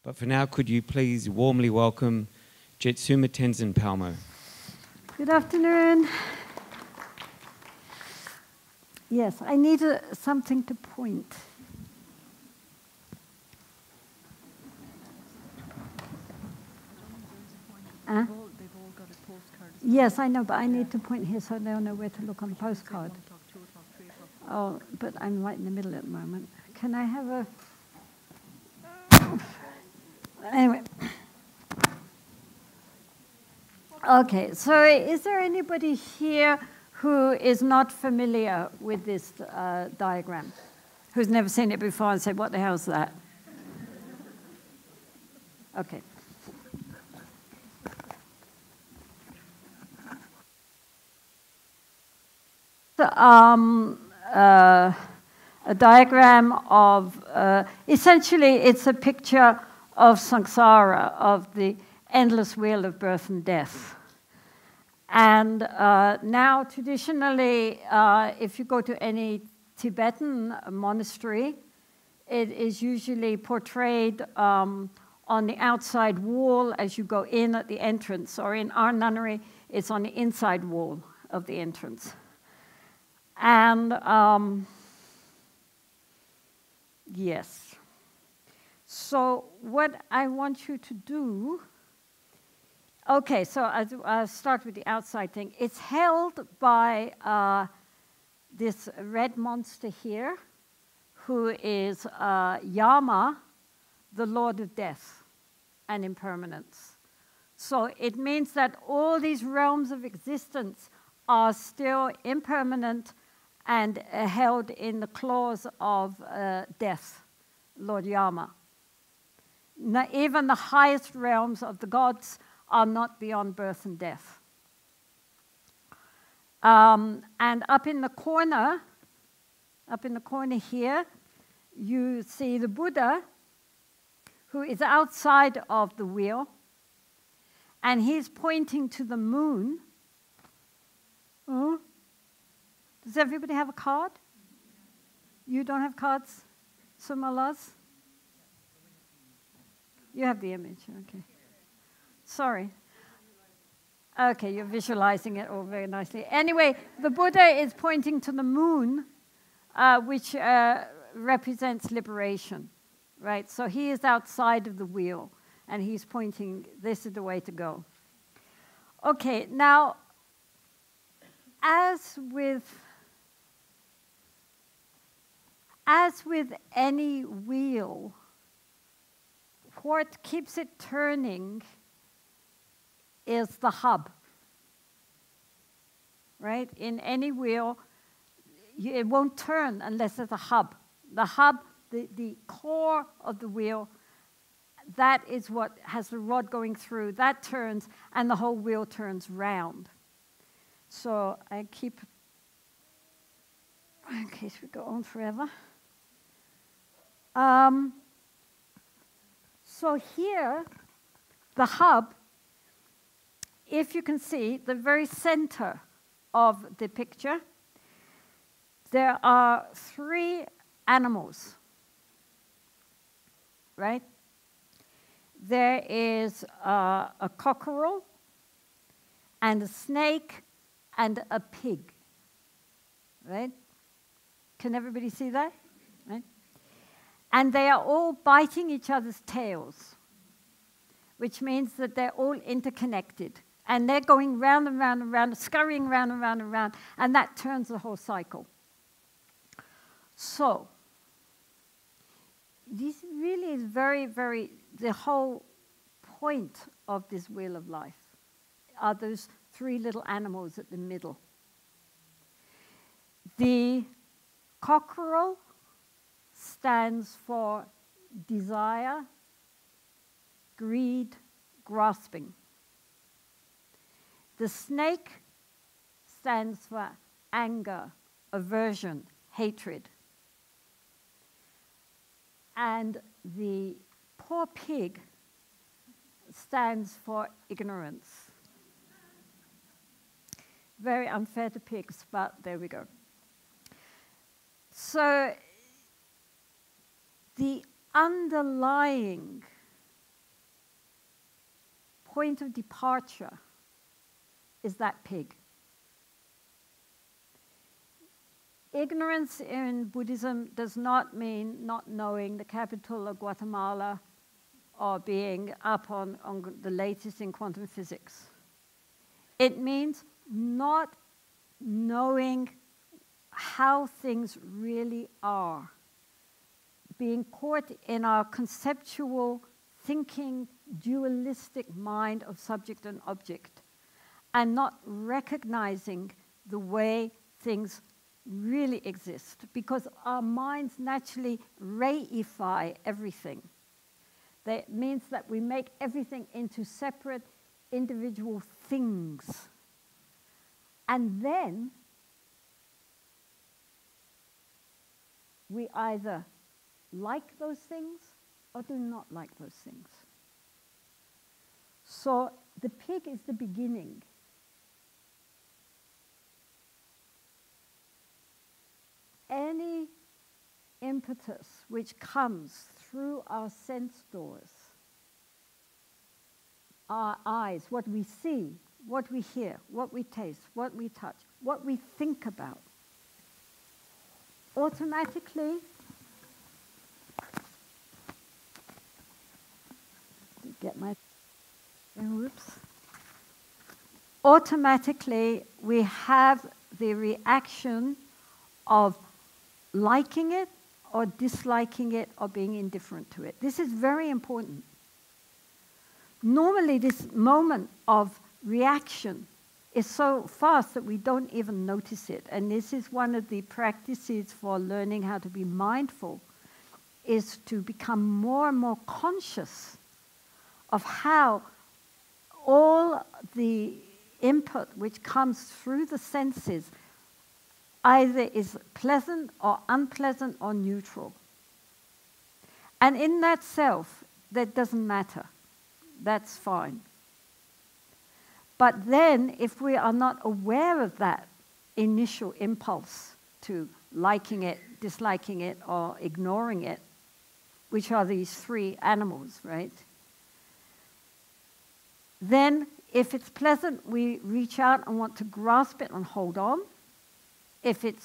But for now, could you please warmly welcome Jetsunma Tenzin Palmo. Good afternoon. Yes, I need something to point. They've all got a postcard. Yes, I know, but I need to point here so they'll know where to look on the postcard. 1 o'clock, 2 o'clock, 3 o'clock. Oh, but I'm right in the middle at the moment. Can I have a... Anyway. Okay, so is there anybody here who is not familiar with this diagram? Who's never seen it before and said, what the hell is that? Okay. A diagram of, essentially it's a picture of Samsara, of the endless wheel of birth and death. And now traditionally, if you go to any Tibetan monastery, it is usually portrayed on the outside wall as you go in at the entrance, or in our nunnery, it's on the inside wall of the entrance. And yes, so what I want you to do, okay, so I'll start with the outside thing. It's held by this red monster here, who is Yama, the Lord of Death and Impermanence. So it means that all these realms of existence are still impermanent and held in the claws of death, Lord Yama. Now, even the highest realms of the gods are not beyond birth and death. And up in the corner here, you see the Buddha, who is outside of the wheel, and he's pointing to the moon. Oh. Does everybody have a card? You don't have cards? Sumalas? You have the image, okay. Sorry. Okay, you're visualizing it all very nicely. Anyway, the Buddha is pointing to the moon, which represents liberation, right? So he is outside of the wheel, and he's pointing, this is the way to go. Okay, now, as with any wheel, what keeps it turning is the hub, right? In any wheel, it won't turn unless there's a hub. The hub, the core of the wheel, that is what has the rod going through. That turns, and the whole wheel turns round. So I keep, in case we go on forever. So here, the hub, if you can see, the very center of the picture, there are 3 animals, right? There is a cockerel, and a snake, and a pig, right? Can everybody see that? Right? And they are all biting each other's tails, which means that they're all interconnected. And they're going round and round and round, scurrying round and round and round, and that turns the whole cycle. So, this really is very, very, the whole point of this wheel of life are those 3 little animals at the middle. The cockerel stands for desire, greed, grasping. The snake stands for anger, aversion, hatred. And the poor pig stands for ignorance. Very unfair to pigs, but there we go. So the underlying point of departure is that pig. Ignorance in Buddhism does not mean not knowing the capital of Guatemala or being up on the latest in quantum physics. It means not knowing how things really are, being caught in our conceptual, thinking, dualistic mind of subject and object, and not recognizing the way things really exist, because our minds naturally reify everything. That means that we make everything into separate individual things. And then we either like those things or do not like those things. So the pig is the beginning. Any impetus which comes through our sense doors, our eyes, what we see, what we hear, what we taste, what we touch, what we think about, automatically automatically we have the reaction of liking it or disliking it or being indifferent to it. This is very important. Normally this moment of reaction is so fast that we don't even notice it. And this is one of the practices for learning how to be mindful, is to become more and more conscious of how all the input which comes through the senses either is pleasant or unpleasant or neutral. And in that self, that doesn't matter. That's fine. But then, if we are not aware of that initial impulse to liking it, disliking it, or ignoring it, which are these three animals, right? Then, if it's pleasant, we reach out and want to grasp it and hold on. If it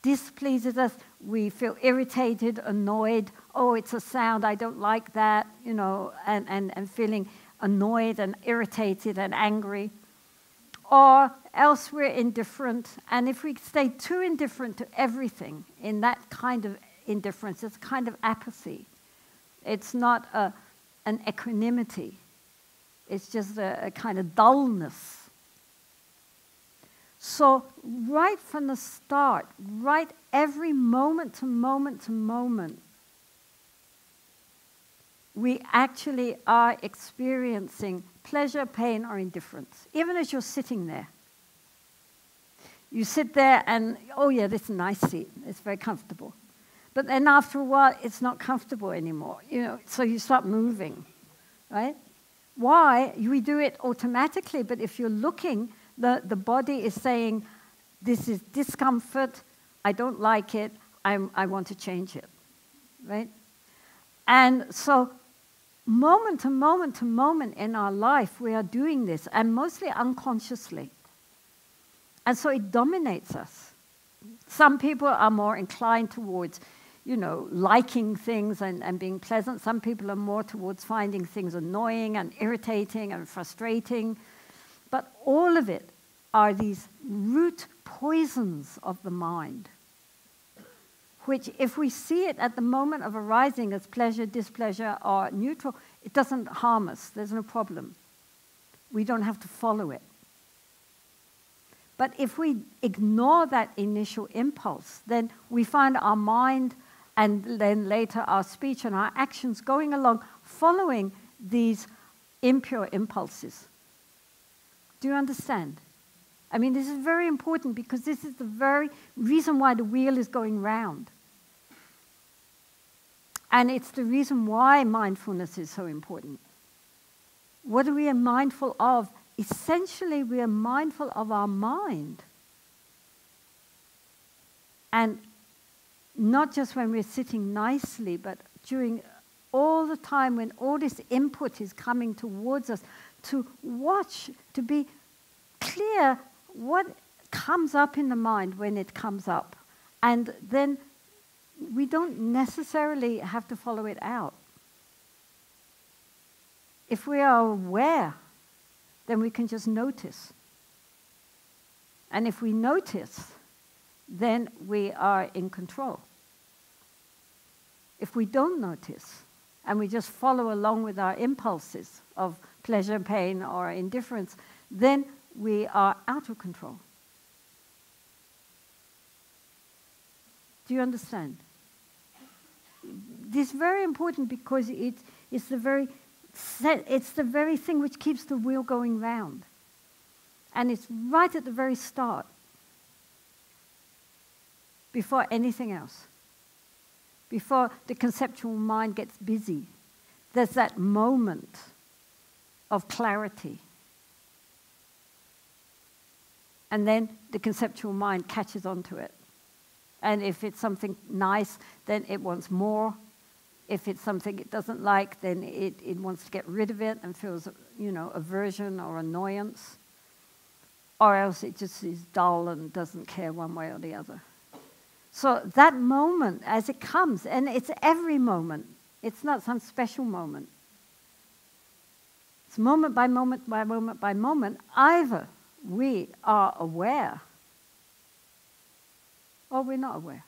displeases us, we feel irritated, annoyed. Oh, it's a sound, I don't like that, you know, and feeling annoyed and irritated and angry. Or else we're indifferent. And if we stay too indifferent to everything, in that kind of indifference, it's a kind of apathy. It's not an equanimity. It's just a kind of dullness. So right from the start, right every moment to moment to moment, we actually are experiencing pleasure, pain, or indifference, even as you're sitting there. You sit there and, oh yeah, this is a nice seat. It's very comfortable. But then after a while, it's not comfortable anymore. You know, so you start moving, right? Why? We do it automatically, but if you're looking, the body is saying, this is discomfort, I don't like it, I want to change it, right? And so moment to moment to moment in our life, we are doing this, and mostly unconsciously. And so it dominates us. Some people are more inclined towards, you know, liking things and being pleasant. Some people are more towards finding things annoying and irritating and frustrating. But all of it are these root poisons of the mind, which if we see it at the moment of arising as pleasure, displeasure, or neutral, it doesn't harm us. There's no problem. We don't have to follow it. But if we ignore that initial impulse, then we find our mind and then later our speech and our actions going along following these impure impulses. Do you understand? I mean, this is very important because this is the very reason why the wheel is going round. And it's the reason why mindfulness is so important. What are we mindful of? Essentially, we are mindful of our mind. And not just when we're sitting nicely, but during all the time when all this input is coming towards us to watch, to be clear what comes up in the mind when it comes up. And then we don't necessarily have to follow it out. If we are aware, then we can just notice. And if we notice, then we are in control. If we don't notice, and we just follow along with our impulses of pleasure, pain, or indifference, then we are out of control. Do you understand? This is very important because it's the very thing which keeps the wheel going round. And it's right at the very start, before anything else. Before the conceptual mind gets busy, there's that moment of clarity. And then the conceptual mind catches onto it. And if it's something nice, then it wants more. If it's something it doesn't like, then it wants to get rid of it and feels, aversion or annoyance. Or else it just is dull and doesn't care one way or the other. So that moment, as it comes, and it's every moment, it's not some special moment. It's moment by moment by moment by moment. Either we are aware or we're not aware.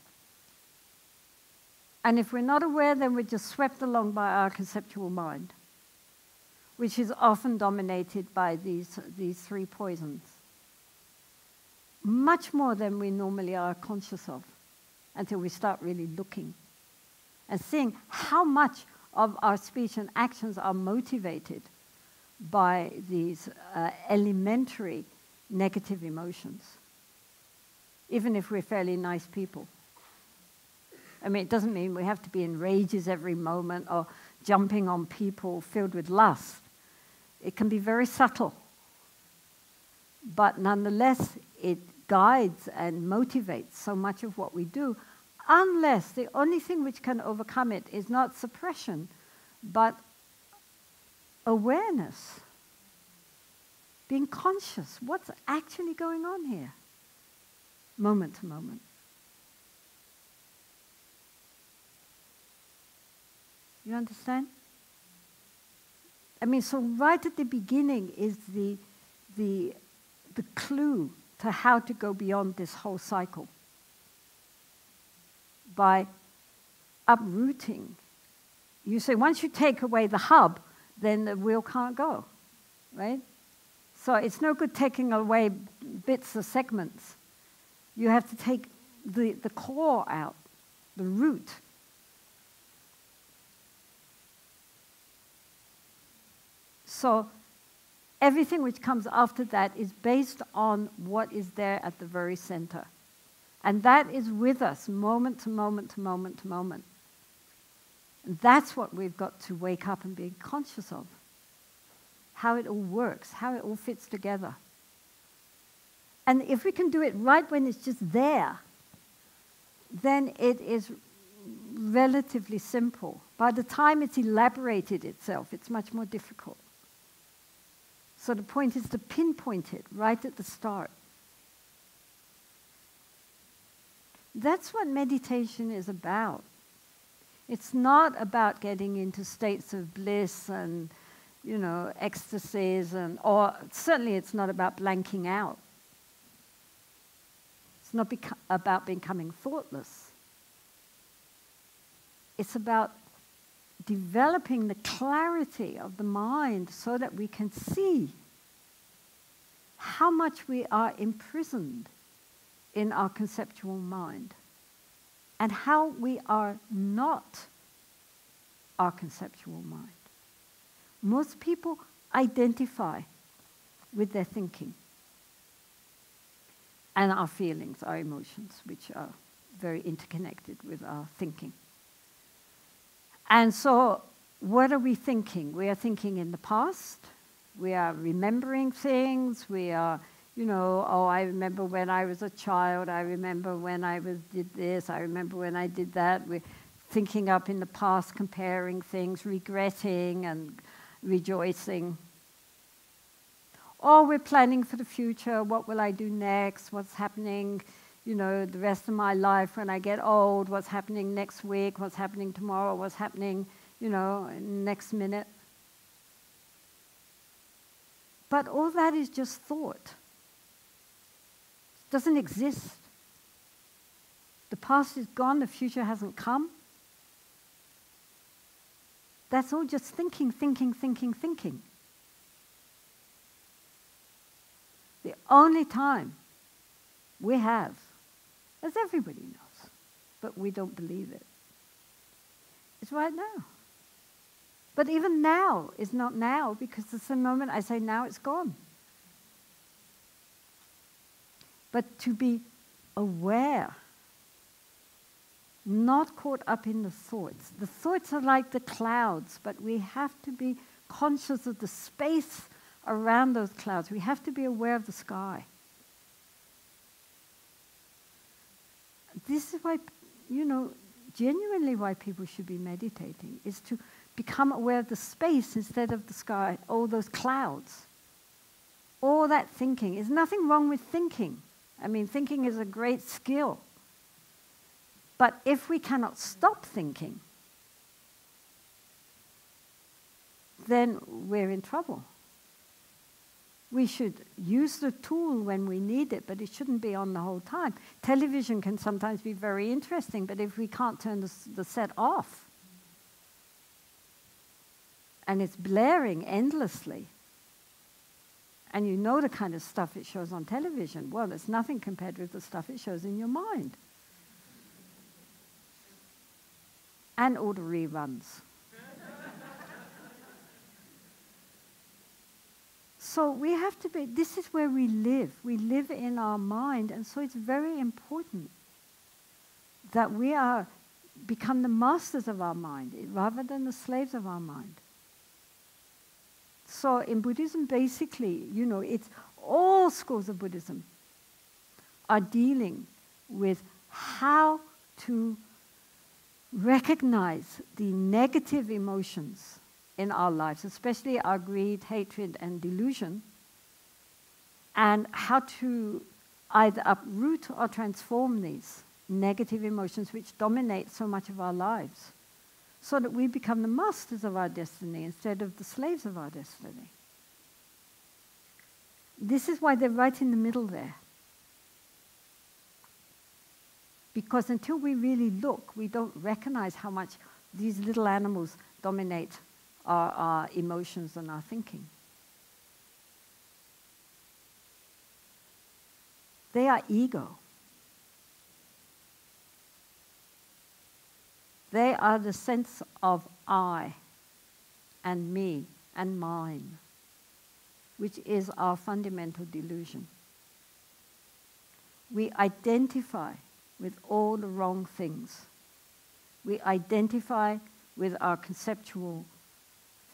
And if we're not aware, then we're just swept along by our conceptual mind, which is often dominated by these three poisons. Much more than we normally are conscious of, until we start really looking and seeing how much of our speech and actions are motivated by these elementary negative emotions, even if we're fairly nice people. I mean, it doesn't mean we have to be in rages every moment or jumping on people filled with lust. It can be very subtle, but nonetheless, it guides and motivates so much of what we do, unless the only thing which can overcome it is not suppression, but awareness. Being conscious. What's actually going on here? Moment to moment. You understand? I mean, so right at the beginning is the clue to how to go beyond this whole cycle. By uprooting. You say, once you take away the hub, then the wheel can't go, right? So it's no good taking away bits or segments. You have to take the core out, the root. So everything which comes after that is based on what is there at the very center. And that is with us, moment to moment to moment to moment. And that's what we've got to wake up and be conscious of. How it all works, how it all fits together. And if we can do it right when it's just there, then it is relatively simple. By the time it's elaborated itself, it's much more difficult. So the point is to pinpoint it right at the start. That's what meditation is about. It's not about getting into states of bliss and, ecstasies, or certainly it's not about blanking out. It's not about becoming thoughtless. It's about developing the clarity of the mind so that we can see how much we are imprisoned in our conceptual mind and how we are not our conceptual mind. Most people identify with their thinking and our feelings, our emotions, which are very interconnected with our thinking. And so, what are we thinking? We are thinking in the past. We are remembering things. We are, I remember when I was a child. I remember when I did this. I remember when I did that. We're thinking up in the past, comparing things, regretting and rejoicing. Or we're planning for the future. What will I do next? What's happening, you know, the rest of my life when I get old? What's happening next week? What's happening tomorrow? What's happening, you know, next minute? But all that is just thought. It doesn't exist. The past is gone, the future hasn't come. That's all just thinking, thinking, thinking, thinking. The only time we have, as everybody knows, but we don't believe it, is right now. But even now is not now, because the moment I say now, it's gone. But to be aware, not caught up in the thoughts. The thoughts are like the clouds, but we have to be conscious of the space around those clouds. We have to be aware of the sky. This is why, you know, genuinely why people should be meditating, is to become aware of the space instead of the sky, all those clouds. All that thinking. There's nothing wrong with thinking. I mean, thinking is a great skill. But if we cannot stop thinking, then we're in trouble. We should use the tool when we need it, but it shouldn't be on the whole time. Television can sometimes be very interesting, but if we can't turn the set off, and it's blaring endlessly, and you know the kind of stuff it shows on television, well, it's nothing compared with the stuff it shows in your mind. And all the reruns. So we have to be, this is where we live. We live in our mind, and so it's very important that we become the masters of our mind rather than the slaves of our mind. So in Buddhism, basically, you know, it's all schools of Buddhism are dealing with how to recognize the negative emotions in our lives, especially our greed, hatred, and delusion, and how to either uproot or transform these negative emotions which dominate so much of our lives, so that we become the masters of our destiny instead of the slaves of our destiny. This is why they're right in the middle there. Because until we really look, we don't recognize how much these little animals dominate our emotions and our thinking. They are ego. They are the sense of I and me and mine, which is our fundamental delusion. We identify with all the wrong things. We identify with our conceptual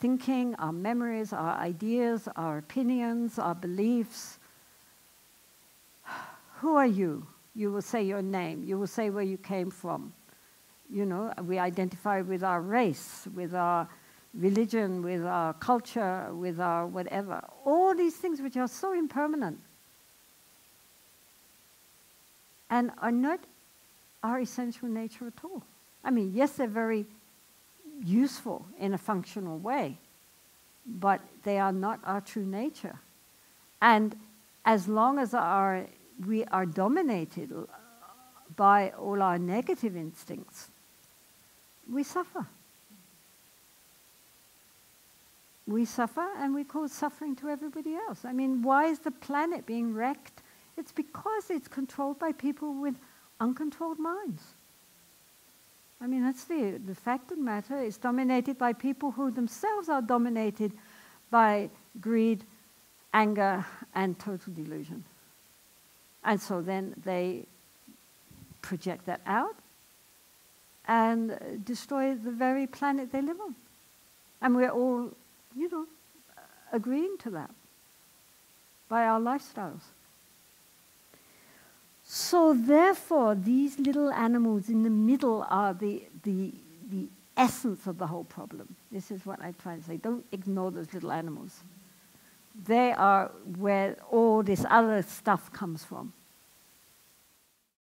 thinking, our memories, our ideas, our opinions, our beliefs. Who are you? You will say your name. You will say where you came from. You know, we identify with our race, with our religion, with our culture, with our whatever. All these things which are so impermanent and are not our essential nature at all. I mean, yes, they're very useful in a functional way, but they are not our true nature. And as long as we are dominated by all our negative instincts, we suffer. We suffer, and we cause suffering to everybody else. I mean, why is the planet being wrecked? It's because it's controlled by people with uncontrolled minds. I mean, that's the fact of the matter. It's dominated by people who themselves are dominated by greed, anger, and total delusion. And so then they project that out and destroy the very planet they live on. And we're all, you know, agreeing to that by our lifestyles. So therefore, these little animals in the middle are the essence of the whole problem. This is what I try to say. Don't ignore those little animals. they are where all this other stuff comes from.